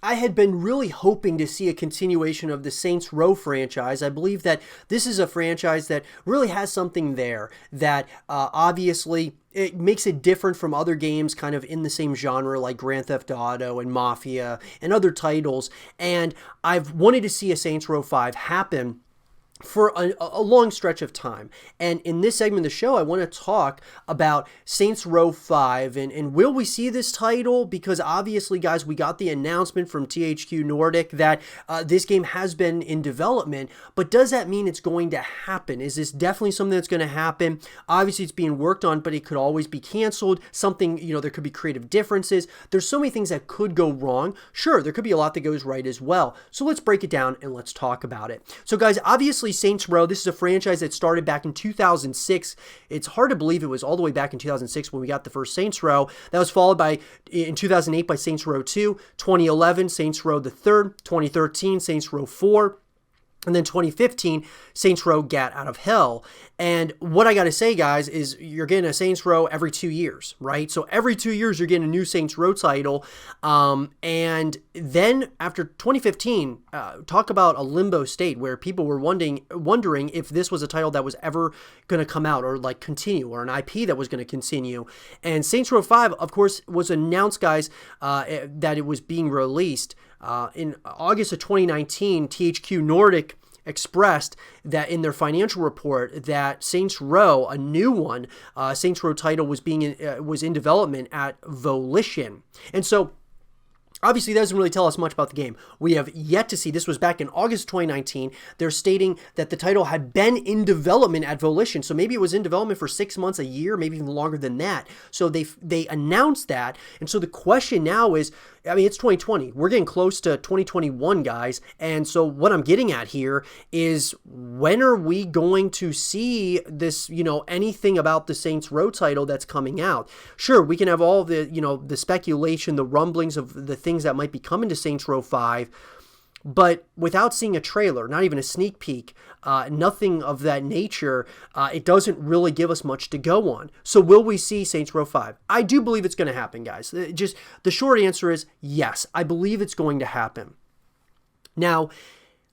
I had been really hoping to see a continuation of the Saints Row franchise. I believe that this is a franchise that really has something there that obviously it makes it different from other games kind of in the same genre like Grand Theft Auto and Mafia and other titles. And I've wanted to see a Saints Row 5 happen for a long stretch of time. And in this segment of the show, I want to talk about Saints Row 5 and will we see this title? Because obviously, guys, we got the announcement from THQ Nordic that this game has been in development, but does that mean it's going to happen? Is this definitely something that's going to happen? Obviously, it's being worked on, but it could always be canceled. Something, there could be creative differences. There's so many things that could go wrong. Sure, there could be a lot that goes right as well. So let's break it down and let's talk about it. So guys, obviously Saints Row, this is a franchise that started back in 2006. It's hard to believe it was all the way back in 2006 when we got the first Saints Row. That was followed by, in 2008, by Saints Row 2, 2011, Saints Row the Third, 2013, Saints Row 4, and then 2015, Saints Row Gat Out of Hell. And what I got to say, guys, is you're getting a Saints Row every 2 years, right? So every 2 years, you're getting a new Saints Row title. And then after 2015, talk about a limbo state where people were wondering if this was a title that was ever going to come out or like continue, or an IP that was going to continue. And Saints Row 5, of course, was announced, guys, that it was being released. In August of 2019, THQ Nordic expressed that in their financial report that Saints Row, a new one, Saints Row title was in development at Volition. And so obviously, that doesn't really tell us much about the game. We have yet to see. This was back in August 2019. They're stating that the title had been in development at Volition. So maybe it was in development for 6 months, a year, maybe even longer than that. So they announced that. And so the question now is, it's 2020. We're getting close to 2021, guys. And so what I'm getting at here is, when are we going to see this, anything about the Saints Row title that's coming out? Sure, we can have all the, the speculation, the rumblings of the things that might be coming to Saints Row 5, but without seeing a trailer, not even a sneak peek, nothing of that nature, it doesn't really give us much to go on. So will we see Saints Row 5? I do believe it's going to happen, guys. Just the short answer is yes, I believe it's going to happen. Now,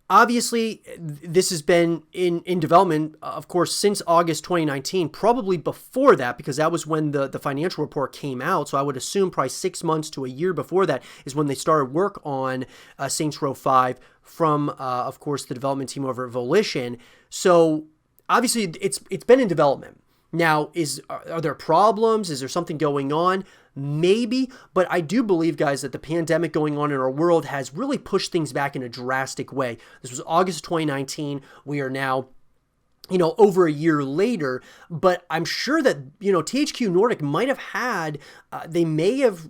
obviously, this has been in development, of course, since August 2019, probably before that, because that was when the financial report came out. So I would assume probably 6 months to a year before that is when they started work on Saints Row 5 from, of course, the development team over at Volition. So obviously, it's been in development. Now, are there problems? Is there something going on? Maybe, but I do believe, guys, that the pandemic going on in our world has really pushed things back in a drastic way. This was August 2019. We are now, over a year later, but I'm sure that, THQ Nordic might have had, they may have,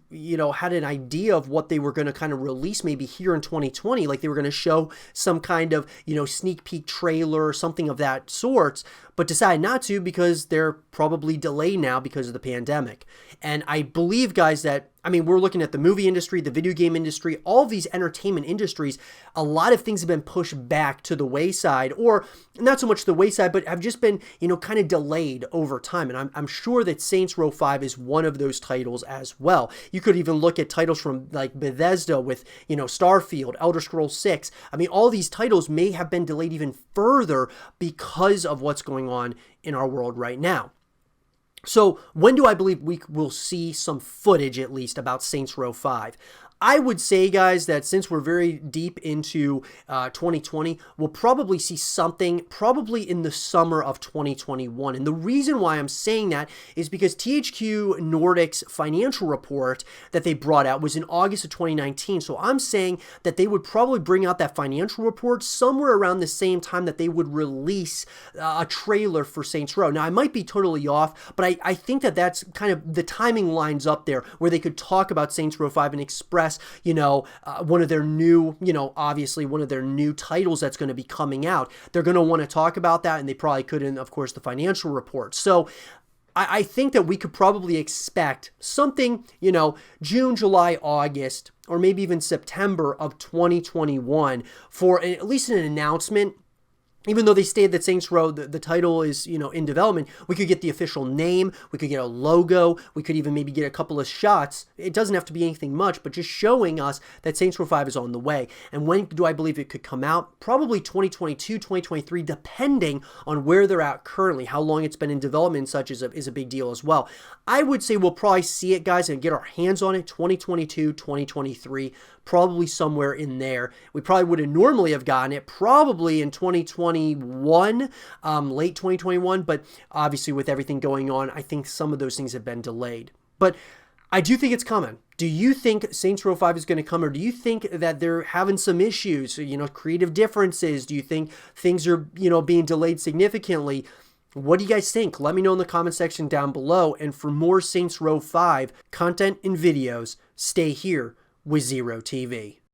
had an idea of what they were going to kind of release maybe here in 2020, like they were going to show some kind of, sneak peek trailer or something of that sort, but decided not to because they're probably delayed now because of the pandemic. And I believe, guys, that we're looking at the movie industry, the video game industry, all these entertainment industries. A lot of things have been pushed back to the wayside, or not so much the wayside, but have just been, kind of delayed over time. And I'm sure that Saints Row 5 is one of those titles as well. You could even look at titles from like Bethesda with, Starfield, Elder Scrolls 6. All these titles may have been delayed even further because of what's going on in our world right now. So when do I believe we will see some footage, at least, about Saints Row 5? I would say, guys, that since we're very deep into 2020, we'll probably see something probably in the summer of 2021. And the reason why I'm saying that is because THQ Nordic's financial report that they brought out was in August of 2019. So I'm saying that they would probably bring out that financial report somewhere around the same time that they would release a trailer for Saints Row. Now, I might be totally off, but I think that that's kind of the timing lines up there where they could talk about Saints Row 5 and express one of their new, obviously one of their new titles that's going to be coming out. They're going to want to talk about that, and they probably could in, of course, the financial report. So I think that we could probably expect something, June, July, August, or maybe even September of 2021 for at least an announcement even though they stated that Saints Row, the title is, in development, we could get the official name, we could get a logo, we could even maybe get a couple of shots. It doesn't have to be anything much, but just showing us that Saints Row 5 is on the way. And when do I believe it could come out? Probably 2022, 2023, depending on where they're at currently. How long it's been in development and such is a big deal as well. I would say we'll probably see it, guys, and get our hands on it 2022, 2023, probably somewhere in there. We probably would have normally have gotten it probably in 2021, late 2021, but obviously with everything going on, I think some of those things have been delayed. But I do think it's coming. Do you think Saints Row 5 is going to come, or do you think that they're having some issues, creative differences? Do you think things are, being delayed significantly? What do you guys think? Let me know in the comment section down below. And for more Saints Row 5 content and videos, stay here with Zero TV.